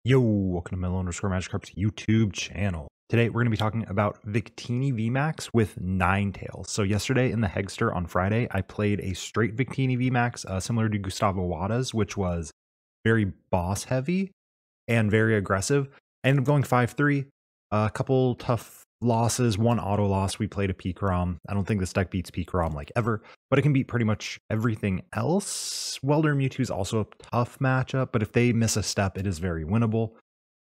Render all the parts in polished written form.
Yo, welcome to Melo_Magikarp's YouTube channel. Today we're going to be talking about Victini VMAX with Ninetales. So yesterday in the Hegster on Friday, I played a straight Victini VMAX similar to Gustavo Wada's, which was very boss heavy and very aggressive. I ended up going 5-3, a couple tough losses, one auto loss. We played a Pikarom. I don't think this deck beats Pikarom like ever, but it can beat pretty much everything else. Welder Mewtwo is also a tough matchup, but if they miss a step, it is very winnable.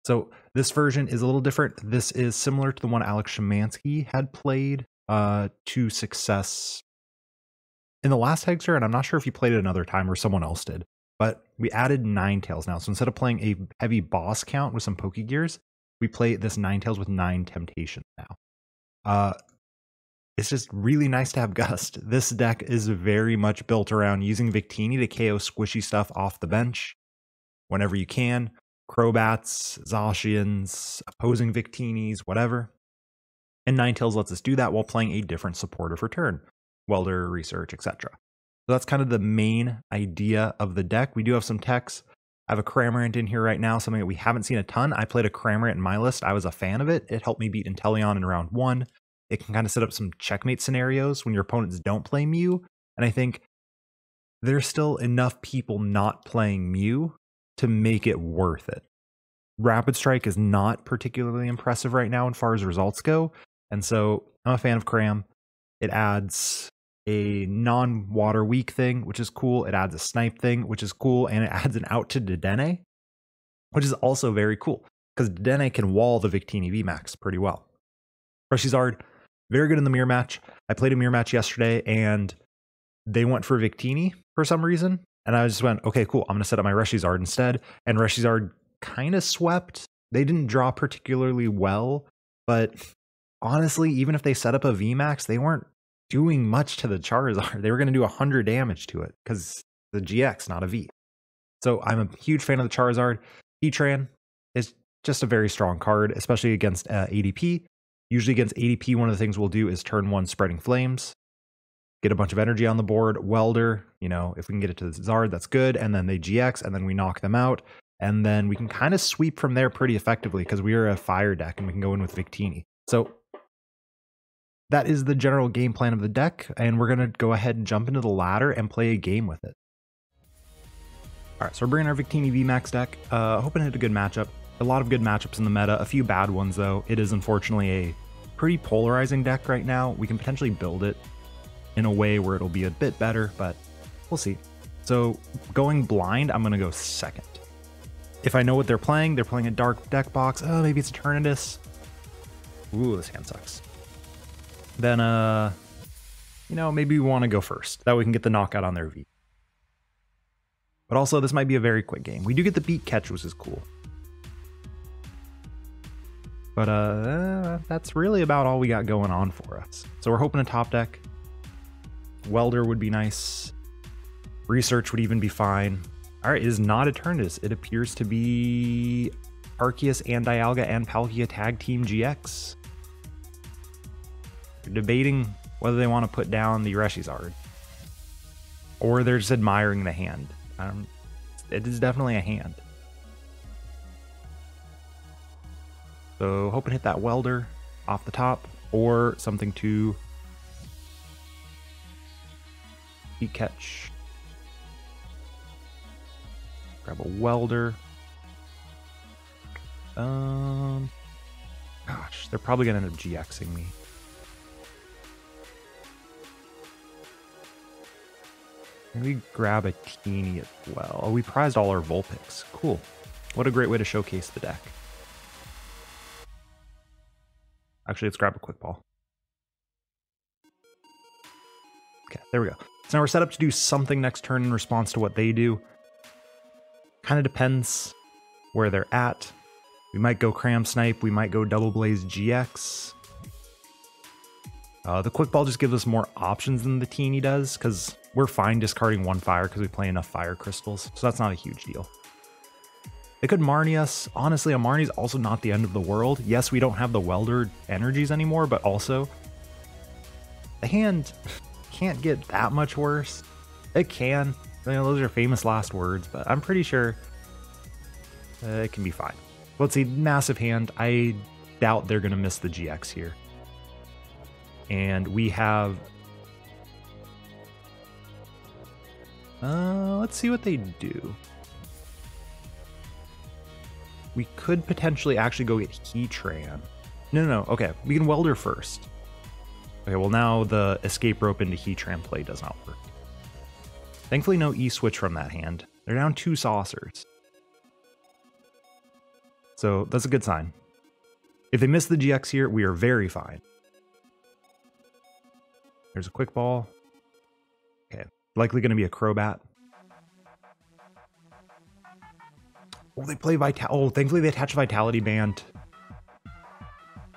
So this version is a little different. This is similar to the one Alex Szymanski had played to success in the last Hegster, and I'm not sure if he played it another time or someone else did, but we added Ninetales now. So instead of playing a heavy boss count with some Pokegears, we play this Ninetales with 9 Temptations now. It's just really nice to have Gust. This deck is very much built around using Victini to KO squishy stuff off the bench whenever you can. Crobats, Zacians, opposing Victinis, whatever. And Ninetales lets us do that while playing a different supporter for turn. Welder, Research, etc. So that's kind of the main idea of the deck. We do have some techs. I have a Cramorant in here right now, something that we haven't seen a ton. I played a Cramorant in my list. I was a fan of it. It helped me beat Inteleon in round 1. It can kind of set up some checkmate scenarios when your opponents don't play Mew. And I think there's still enough people not playing Mew to make it worth it. Rapid Strike is not particularly impressive right now as far as results go. And so I'm a fan of Cram. It adds a non-water weak thing, which is cool. It adds a snipe thing, which is cool. And it adds an out to Dedenne, which is also very cool because Dedenne can wall the Victini VMAX pretty well. Reshiram, very good in the mirror match. I played a mirror match yesterday and they went for Victini for some reason. And I just went, okay, cool. I'm going to set up my Reshiram instead. And Reshiram kind of swept. They didn't draw particularly well, but honestly, even if they set up a VMAX, they weren't doing much to the Charizard. They were going to do 100 damage to it because the GX, not a V. So I'm a huge fan of the Charizard. Heatran is just a very strong card, especially against ADP. Usually against ADP, one of the things we'll do is turn 1 Spreading Flames, get a bunch of energy on the board. Welder, you know, if we can get it to the Zard, that's good. And then they GX, and then we knock them out. And then we can kind of sweep from there pretty effectively because we are a fire deck and we can go in with Victini. So that is the general game plan of the deck, and we're going to go ahead and jump into the ladder and play a game with it. All right, so we're bringing our Victini VMAX deck. Hoping to hit a good matchup. A lot of good matchups in the meta, a few bad ones though. It is unfortunately a pretty polarizing deck right now. We can potentially build it in a way where it'll be a bit better, but we'll see. So going blind, I'm going to go second. If I know what they're playing a dark deck box. Oh, maybe it's Eternatus. Ooh, this hand sucks. Then, you know, maybe we want to go first. That way we can get the knockout on their V. But also, this might be a very quick game. We do get the beat catch, which is cool. But that's really about all we got going on for us. So we're hoping a top deck. Welder would be nice. Research would even be fine. All right, it is not Eternatus. It appears to be Arceus and Dialga and Palkia Tag Team GX. They're debating whether they want to put down the Reshiram, or they're just admiring the hand. It is definitely a hand. So hoping to hit that Welder off the top, or something to beat catch. Grab a Welder. Gosh, they're probably gonna end up GXing me. Maybe grab a teeny as well. Oh, we prized all our Vulpix. Cool. What a great way to showcase the deck. Actually, let's grab a quick ball. Okay, there we go. So now we're set up to do something next turn in response to what they do. Kind of depends where they're at. We might go Cram Snipe. We might go Double Blaze GX. The quick ball just gives us more options than the teeny does because we're fine discarding 1 fire because we play enough fire crystals. So that's not a huge deal. They could Marnie us. Honestly, a Marnie's also not the end of the world. Yes, we don't have the Welder energies anymore, but also the hand can't get that much worse. It can. You know, those are famous last words, but I'm pretty sure it can be fine. Let's see, massive hand. I doubt they're going to miss the GX here. And we have... let's see what they do. We could potentially actually go get Heatran. No, okay, we can Welder first. Okay, well now the Escape Rope into Heatran play does not work. Thankfully no E-switch from that hand. They're down 2 saucers. So that's a good sign. If they miss the GX here, we are very fine. There's a quick ball. Okay, likely going to be a Crobat. Oh, they play Oh, thankfully they attach Vitality Band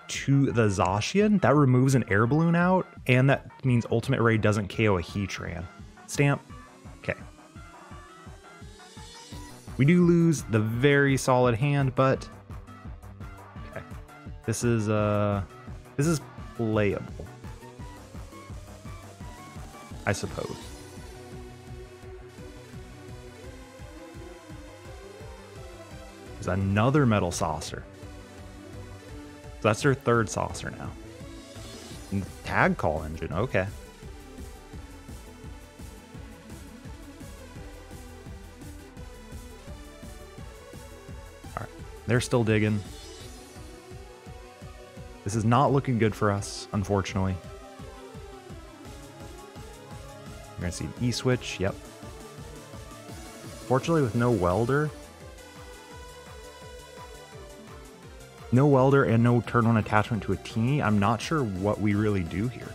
to the Zacian. That removes an Air Balloon out, and that means Ultimate Ray doesn't KO a Heatran. Stamp. Okay. We do lose the very solid hand, but okay. This is playable, I suppose. There's another Metal Saucer. So that's their 3rd saucer now. And Tag Call Engine, okay. Alright, they're still digging. This is not looking good for us, unfortunately. We're gonna see an E-switch, yep. Fortunately with no Welder. No Welder and no turn 1 attachment to a Teeny. I'm not sure what we really do here.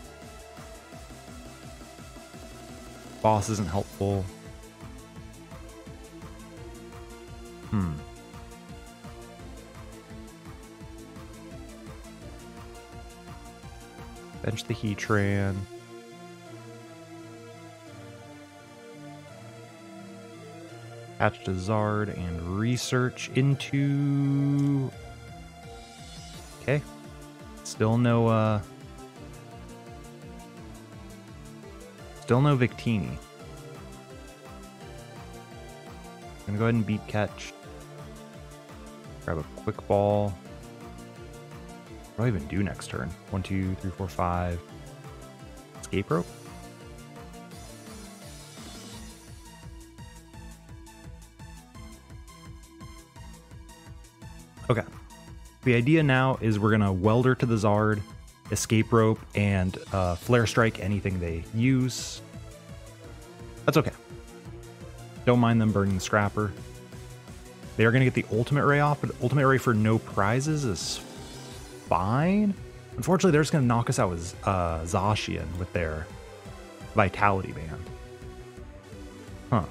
Boss isn't helpful. Bench the Heatran. Attach to Zard and research into... Okay, still no Victini. Gonna go ahead and beat catch. Grab a quick ball. What do I even do next turn? 1, 2, 3, 4, 5. Escape Rope. Okay. The idea now is we're gonna Welder to the Zard, Escape Rope, and Flare Strike anything they use. That's okay. Don't mind them burning the Scrapper. They are gonna get the Ultimate Ray off, but Ultimate Ray for no prizes is fine. Unfortunately, they're just gonna knock us out with Zacian with their Vitality Band. Huh.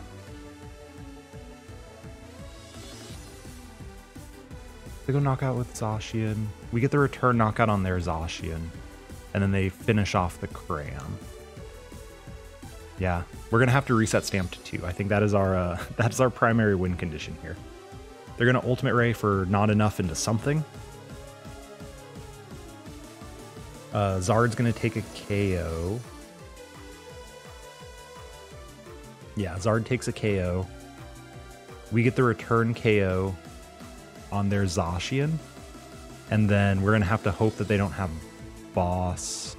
They go knockout with Zacian. We get the return knockout on their Zacian. And then they finish off the Cram. Yeah, we're gonna have to reset Stamp to 2. I think that is our primary win condition here. They're gonna Ultimate Ray for not enough into something. Zard's gonna take a KO. Yeah, Zard takes a KO. We get the return KO on their Zacian, and then we're gonna have to hope that they don't have Boss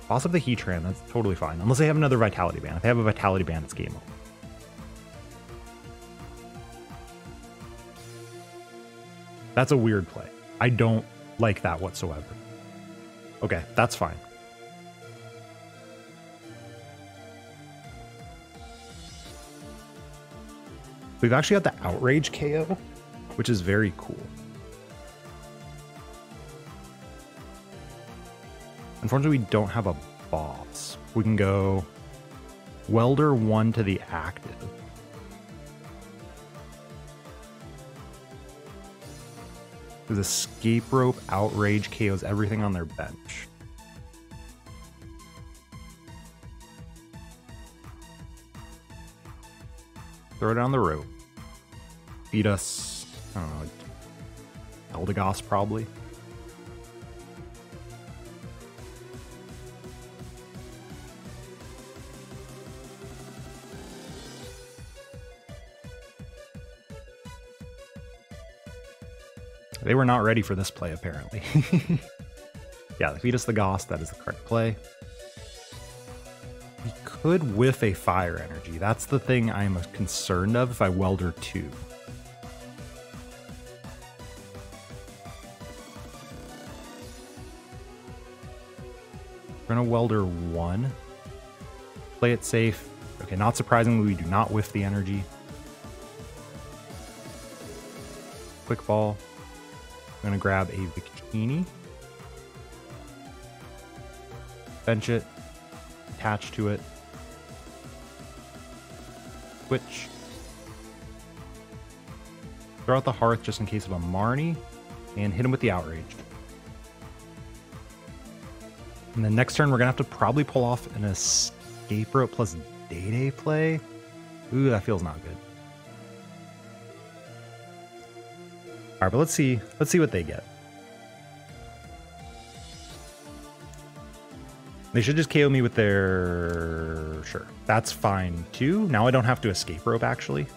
up the Heatran. That's totally fine, unless they have another Vitality Band. If they have a Vitality Band, it's game over. That's a weird play. I don't like that whatsoever. Okay, that's fine. We've actually got the Outrage KO, which is very cool. Unfortunately, we don't have a boss. We can go Welder 1 to the active. Because Escape Rope Outrage KOs everything on their bench. Throw down the rope. Beat us, I don't know, Eldegoss probably. They were not ready for this play, apparently. Yeah, they feed us the Goss. That is the correct play. We could whiff a Fire Energy. That's the thing I'm concerned of if I Welder 2. We're going to Welder 1. Play it safe. Okay, not surprisingly, we do not whiff the energy. Quick Ball. I'm going to grab a Victini. Bench it. Attach to it. Switch. Throw out the Hearth just in case of a Marnie. And hit him with the Outrage. And then next turn, we're going to have to probably pull off an Escape Rope plus DAA play. Ooh, that feels not good. All right, but let's see what they get. They should just KO me with their... Sure, that's fine too. Now I don't have to Escape Rope, actually.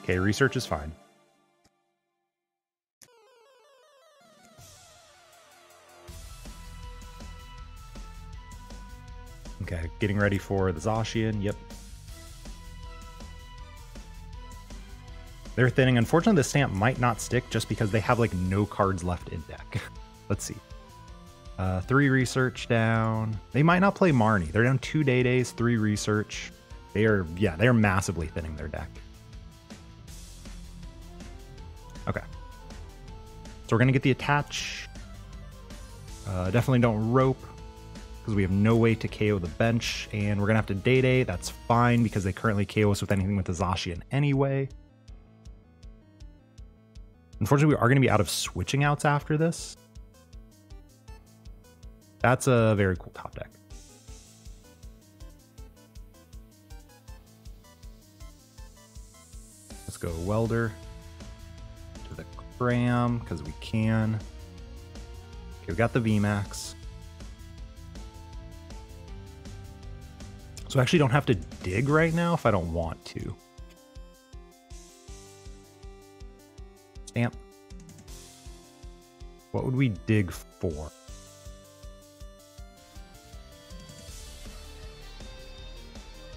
Okay, Research is fine. Okay, getting ready for the Zacian. Yep. They're thinning. Unfortunately, the stamp might not stick just because they have like no cards left in deck. Let's see. 3 Research down. They might not play Marnie. They're down 2 DAAs, 3 Research. They are massively thinning their deck. Okay. So we're going to get the Attach. Definitely don't Rope, because we have no way to KO the bench, and we're going to have to DAA. That's fine, because they currently KO us with anything with the Zacian anyway. Unfortunately, we are going to be out of switching outs after this. That's a very cool top deck. Let's go Welder to the Cram, because we can. Okay, we got the VMAX. So I actually don't have to dig right now if I don't want to. Stamp. What would we dig for?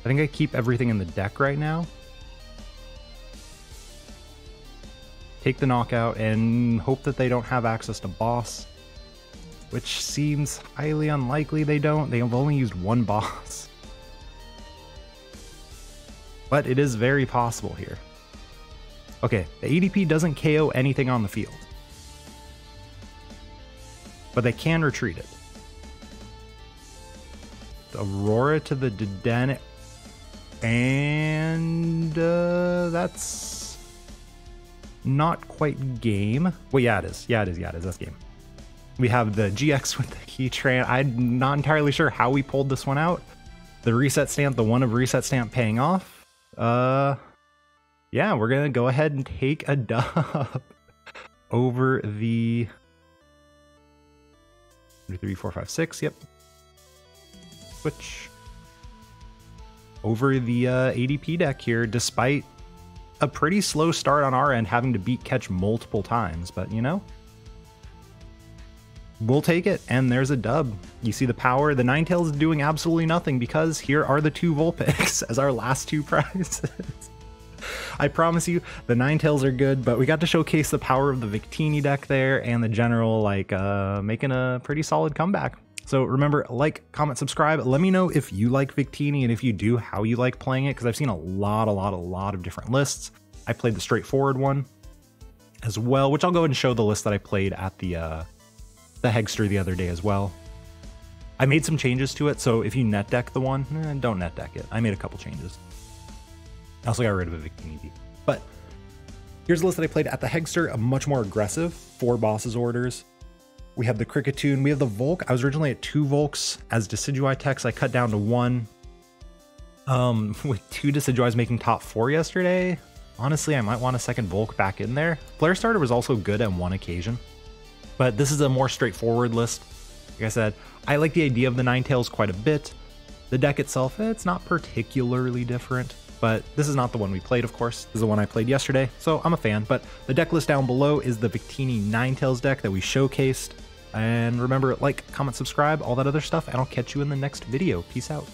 I think I keep everything in the deck right now. Take the knockout and hope that they don't have access to boss, which seems highly unlikely they don't. They have only used 1 boss. But it is very possible here. Okay, the ADP doesn't KO anything on the field, but they can retreat it. The Aurora to the Dedenne, and that's not quite game. Well, yeah, it is. Yeah, it is. Yeah, it is. That's game. We have the GX with the Heatran. I'm not entirely sure how we pulled this one out. The Reset Stamp, the one of Reset Stamp paying off. Yeah, we're gonna go ahead and take a dub over the 3, 4, 5, 6. Yep. Switch over the ADP deck here, despite a pretty slow start on our end, having to beat catch multiple times. But you know, we'll take it, and there's a dub. You see the power. The Ninetales is doing absolutely nothing because here are the 2 Vulpix as our last 2 prizes. I promise you, the Ninetales are good, but we got to showcase the power of the Victini deck there, and the general, like, making a pretty solid comeback. So remember, like, comment, subscribe. Let me know if you like Victini, and if you do, how you like playing it, because I've seen a lot of different lists. I played the straightforward one as well, which I'll go ahead and show the list that I played at the Hegster the other day as well. I made some changes to it, so if you net deck the one, don't net deck it. I made a couple changes. I also got rid of a Victini V. But here's the list that I played at the Hegster, a much more aggressive 4 bosses orders. We have the Kricketune, we have the Volk. I was originally at 2 Volks as Decidueye techs. I cut down to 1. With 2 Decidueyes making top 4 yesterday, honestly, I might want a second Volk back in there. Flare Starter was also good on 1 occasion, but this is a more straightforward list. Like I said, I like the idea of the Ninetales quite a bit. The deck itself, it's not particularly different. but this is not the one we played, of course. This is the one I played yesterday, so I'm a fan. But the deck list down below is the Victini Ninetales deck that we showcased. And remember, like, comment, subscribe, all that other stuff, and I'll catch you in the next video. Peace out.